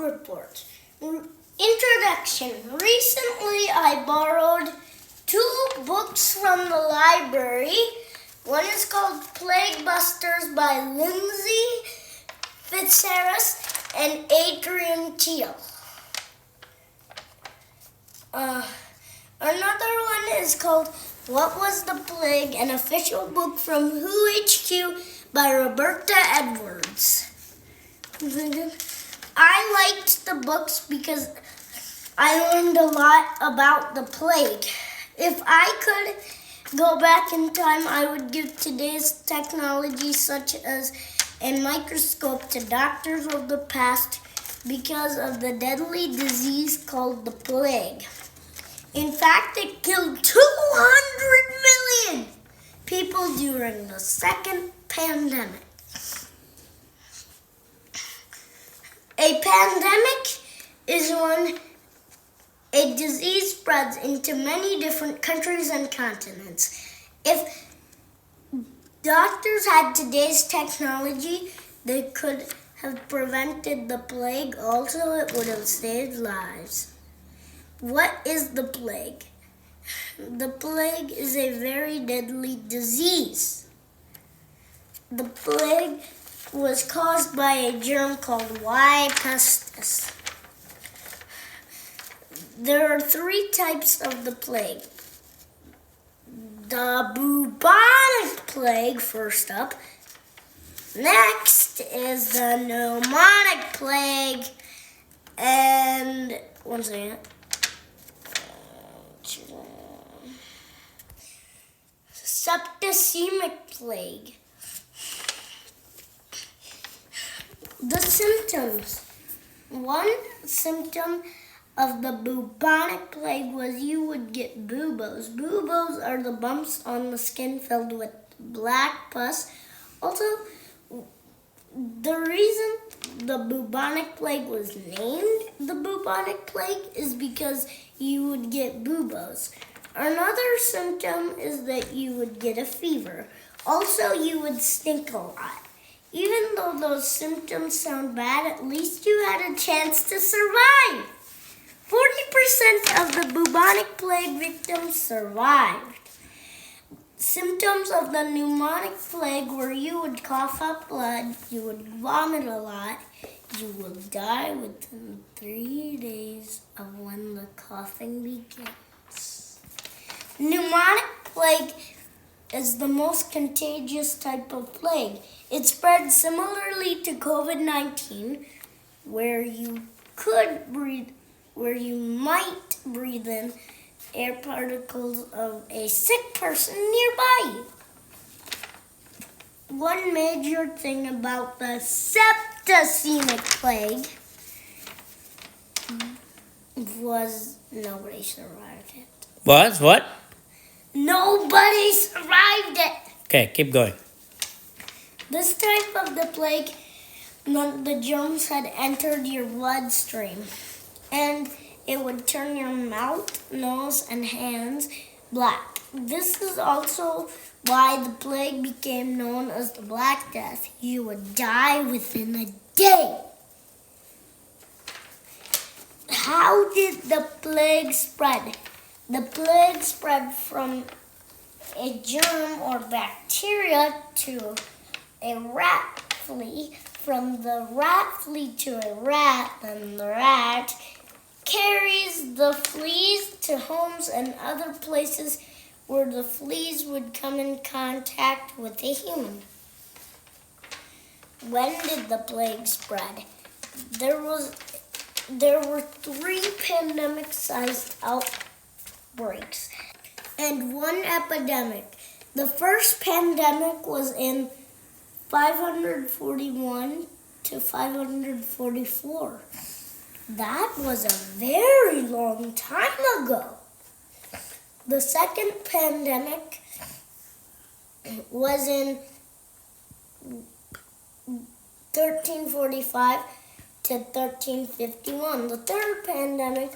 Report. Introduction. Recently, I borrowed 2 books from the library. One is called Plague Busters by Lindsey Fitzharris and Adrian Teal. Another one is called What Was the Plague? An official book from WHO HQ by Roberta Edwards. I liked the books because I learned a lot about the plague. If I could go back in time, I would give today's technology, such as a microscope, to doctors of the past because of the deadly disease called the plague. In fact, it killed 200 million people during the second pandemic. A pandemic is when a disease spreads into many different countries and continents. If doctors had today's technology, they could have prevented the plague. Also, it would have saved lives. What is the plague? The plague is a very deadly disease. The plague was caused by a germ called Y. pestis. There are 3 types of the plague. The bubonic plague, first up. Next is the pneumonic plague. And one second. Septicemic plague. The symptoms. One symptom of the bubonic plague was you would get buboes. Buboes are the bumps on the skin filled with black pus. Also, the reason the bubonic plague was named the bubonic plague is because you would get buboes. Another symptom is that you would get a fever. Also, you would stink a lot. Even though those symptoms sound bad, at least you had a chance to survive. 40% of the bubonic plague victims survived. Symptoms of the pneumonic plague were you would cough up blood, you would vomit a lot, you will die within 3 days of when the coughing begins. Pneumonic plague is the most contagious type of plague. It spreads similarly to COVID-19, where you might breathe in air particles of a sick person nearby you. One major thing about the septicemic plague was nobody survived it. What? Nobody survived it. Okay, keep going. This type of the plague, the germs had entered your bloodstream, and it would turn your mouth, nose, and hands black. This is also why the plague became known as the Black Death. You would die within a day. How did the plague spread? The plague spread from a germ or bacteria to a rat flea, from the rat flea to a rat, and the rat carries the fleas to homes and other places where the fleas would come in contact with a human. When did the plague spread? There were 3 pandemic-sized outbreaks and 1 epidemic. The first pandemic was in 541 to 544. That was a very long time ago. The second pandemic was in 1345 to 1351. The third pandemic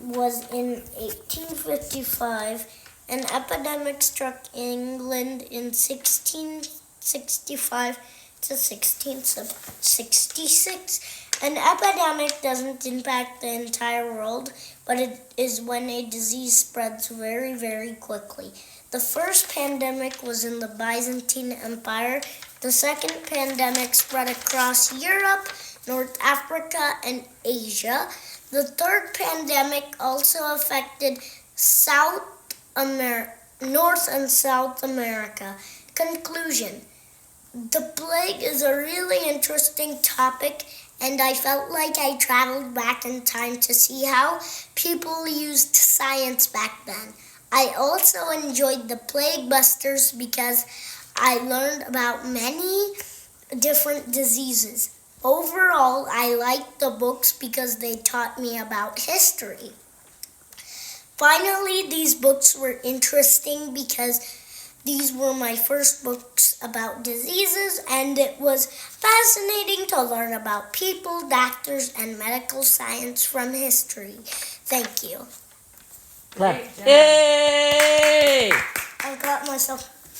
was in 1855. An epidemic struck England in 1665 to 1666. An epidemic doesn't impact the entire world, but it is when a disease spreads very, very quickly. The first pandemic was in the Byzantine Empire. The second pandemic spread across Europe, North Africa, and Asia. The third pandemic also affected North and South America. Conclusion. The plague is a really interesting topic, and I felt like I traveled back in time to see how people used science back then. I also enjoyed the Plague Busters because I learned about many different diseases. Overall, I liked the books because they taught me about history. Finally, these books were interesting because these were my first books about diseases, and it was fascinating to learn about people, doctors, and medical science from history. Thank you. Yay! I got myself